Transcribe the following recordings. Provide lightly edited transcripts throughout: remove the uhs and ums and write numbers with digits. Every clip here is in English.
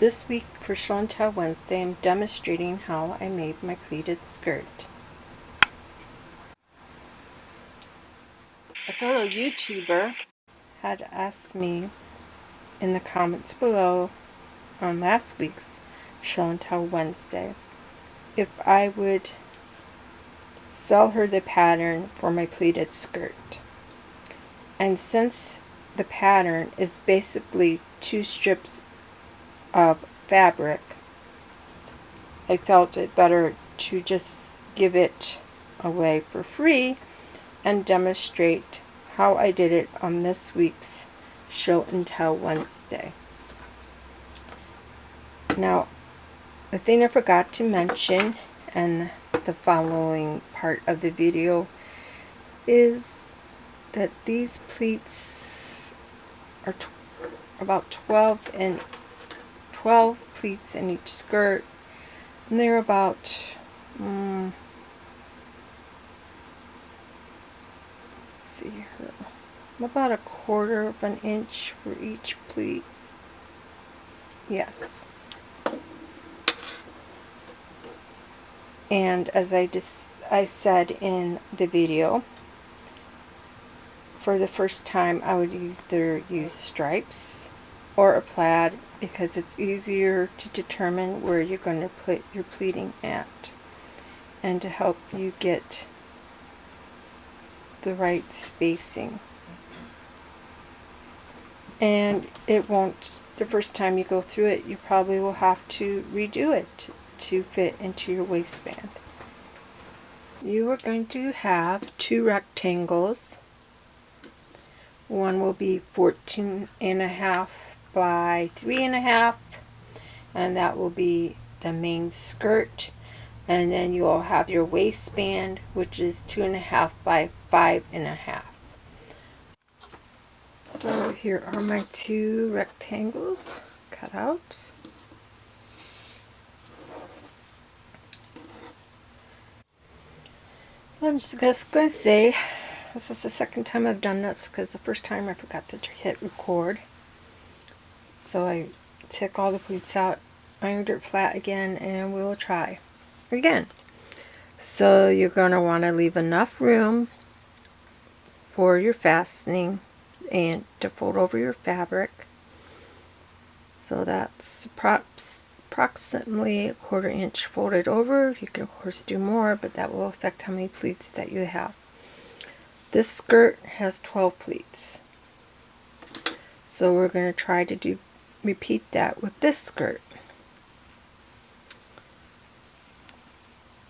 This week for Show and Tell Wednesday, I'm demonstrating how I made my pleated skirt. A fellow YouTuber had asked me in the comments below on last week's Show and Tell Wednesday if I would sell her the pattern for my pleated skirt. And since the pattern is basically 2 strips of fabric, I felt it better to just give it away for free and demonstrate how I did it on this week's Show and Tell Wednesday. Now, the thing I forgot to mention in the following part of the video is that these pleats are about 12 pleats in each skirt, and they're about let's see here, about 1/4 of an inch for each pleat. Yes. And as I said in the video, for the first time I would either use stripes or a plaid because it's easier to determine where you're going to put your pleating at and to help you get the right spacing. And it won't, the first time you go through it, you probably will have to redo it to fit into your waistband. You are going to have 2 rectangles. One will be 14.5 by 3.5, and that will be the main skirt. And then you will have your waistband, which is 2.5 by 5.5. So here are my 2 rectangles cut out. I'm just going to say, this is the second time I've done this because the first time I forgot to hit record. So I took all the pleats out, ironed it flat again, and we'll try again. So you're going to want to leave enough room for your fastening and to fold over your fabric. So that's approximately 1/4 inch folded over. You can of course do more, but that will affect how many pleats that you have. This skirt has 12 pleats. So we're going to try to repeat that with this skirt.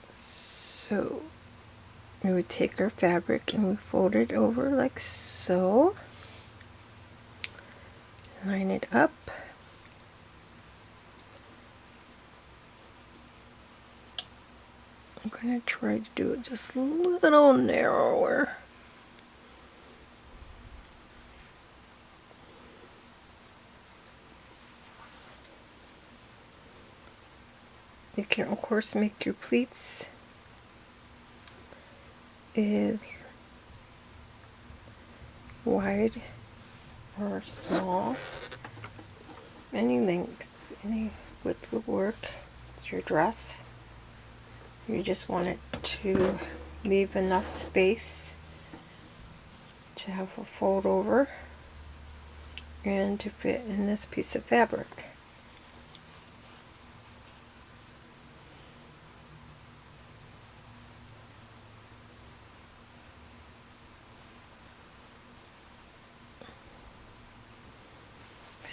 So we would take our fabric and we fold it over like so. Line it up. I'm going to try to do it just a little narrower. You can of course make your pleats as wide or small. Any length, any width will work. It's your dress. You just want it to leave enough space to have a fold over and to fit in this piece of fabric.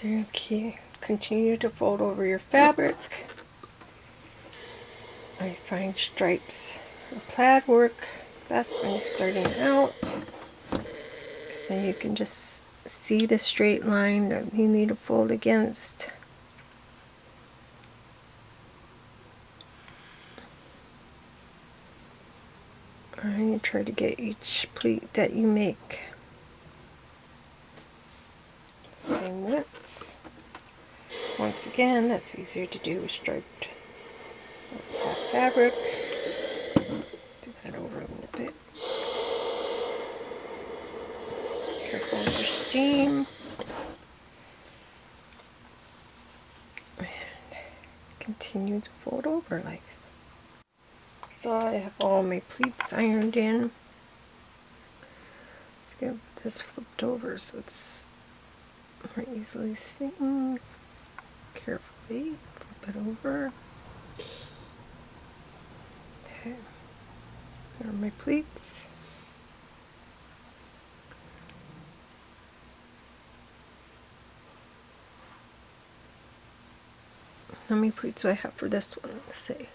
So you continue to fold over your fabric. I find stripes or plaid work best when you're starting out, because then you can just see the straight line that you need to fold against. And you try to get each pleat that you make same width. Once again, that's easier to do with striped fabric. Do that over a little bit. Careful with your steam. continue to fold over like. So I have all my pleats ironed in. Get this flipped over so it's more easily seen. Carefully flip it over. Okay, there are my pleats. How many pleats do I have for this one? Let's see.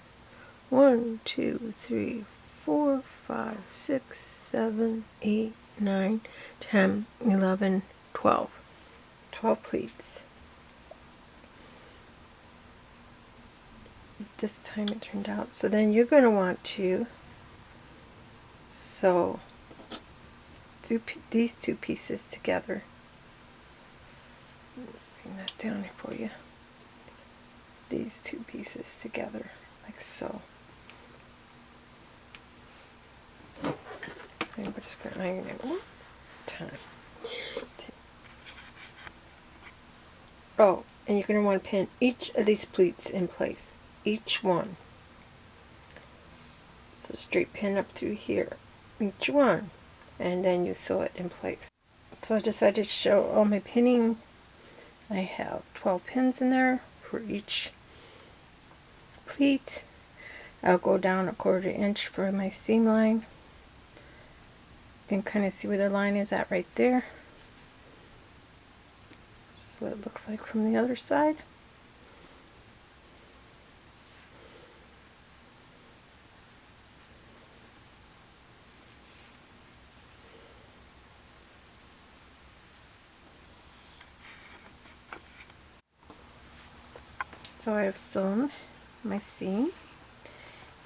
1, 2, 3, 4, 5, 6, 7, 8, 9, 10, 11, 12. 12 pleats. This time it turned out. So then you're going to want to sew these two pieces together. Bring that down here for you. These two pieces together, like so. And we're just going to iron it one time. Oh, and you're going to want to pin each of these pleats in place. Each one. So straight pin up through here. Each one. And then you sew it in place. So I decided to show all my pinning. I have 12 pins in there for each pleat. I'll go down 1/4 inch for my seam line. You can kind of see where the line is at right there. This is what it looks like from the other side. So I have sewn my seam,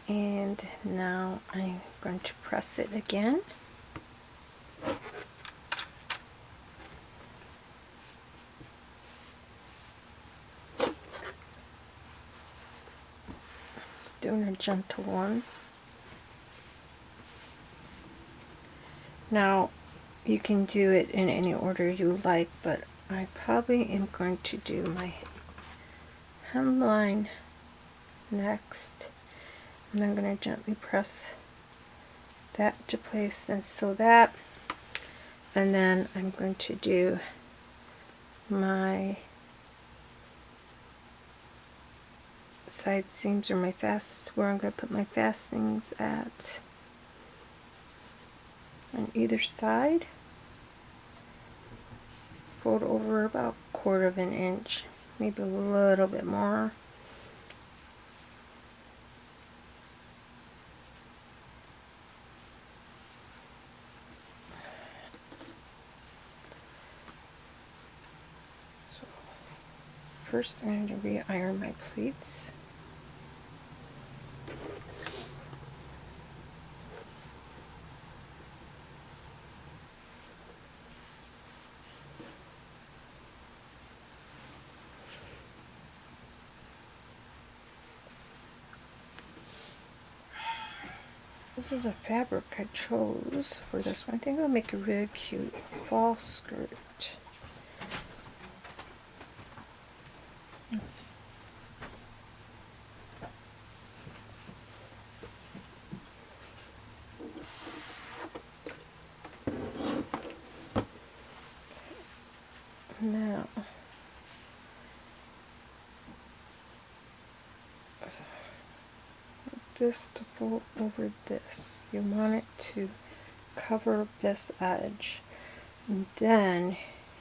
and now I'm going to press it again. Just doing a gentle one. Now you can do it in any order you like, but I probably am going to do my hemline next, and I'm going to gently press that to place, then sew that, and then I'm going to do my side seams, or my where I'm going to put my fastenings at on either side. Fold over about 1/4 inch, maybe a little bit more. So first I'm going to re-iron my pleats. This is a fabric I chose for this one. I think it'll make a really cute fall skirt. Now, this to fold over this. You want it to cover this edge. And then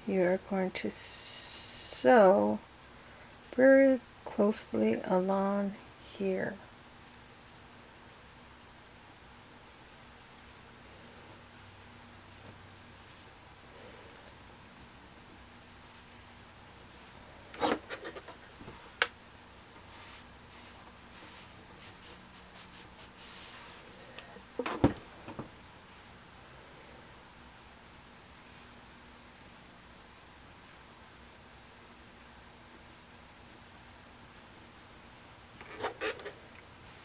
you're going to sew very closely along here.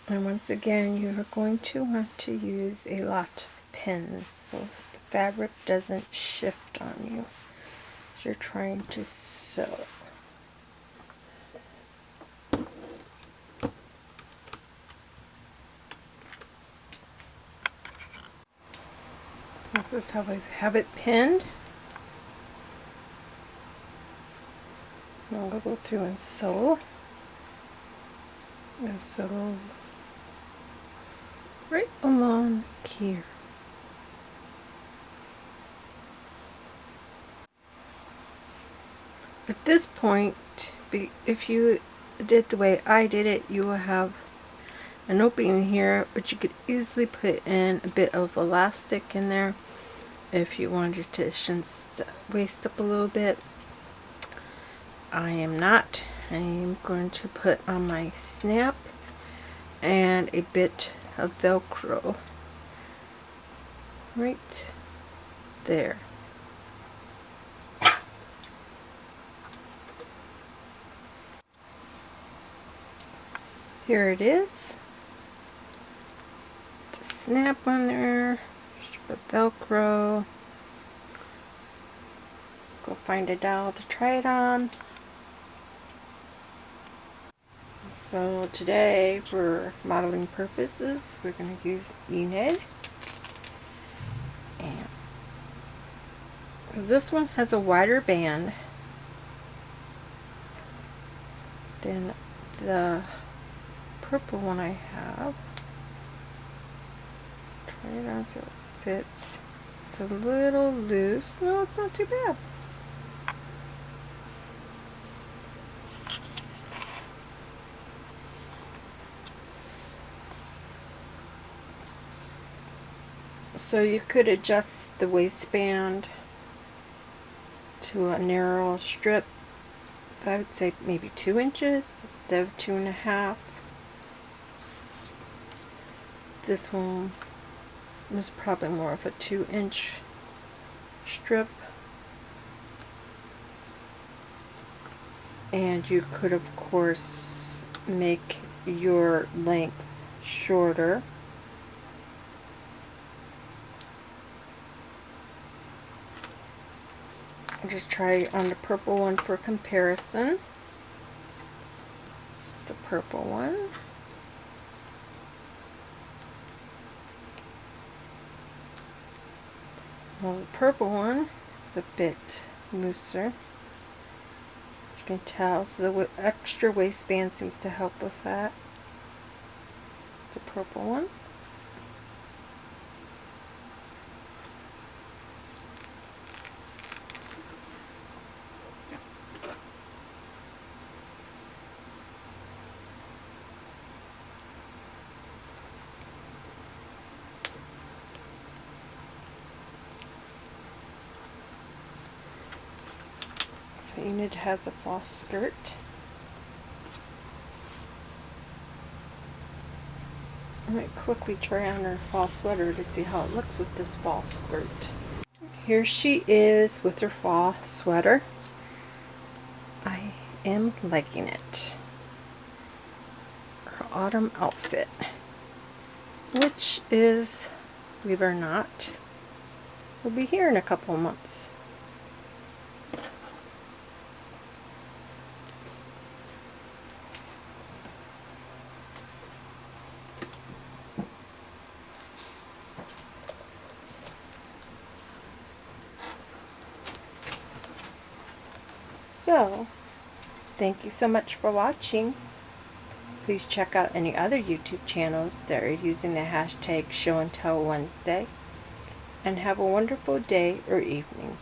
And once again, you are going to want to use a lot of pins so the fabric doesn't shift on you as you're trying to sew. This is how I have it pinned. Now I'll go through and sew. I'm going to sew right along here. At this point, if you did the way I did it, you will have an opening here, but you could easily put in a bit of elastic in there if you wanted to shin the waist up a little bit. I am not. I am going to put on my snap and a bit of Velcro right there. Here it is. The snap on there, strip of Velcro. Go find a dowel to try it on. So today, for modeling purposes, we're going to use Enid. And this one has a wider band than the purple one I have. Try it on so it fits. It's a little loose. No, it's not too bad. So you could adjust the waistband to a narrow strip. So I would say maybe 2 inches instead of 2.5. This one was probably more of a 2-inch strip. And you could, of course, make your length shorter. I'll just try on the purple one for comparison. The purple one. Well, the purple one is a bit looser. You can tell, so the extra waistband seems to help with that. It's the purple one. So Enid has a fall skirt. I might quickly try on her fall sweater to see how it looks with this fall skirt. Here she is with her fall sweater. I am liking it. Her autumn outfit, which is, believe it or not, will be here in a couple of months. So, thank you so much for watching. Please check out any other YouTube channels that are using the hashtag showandtellwednesday. And have a wonderful day or evening.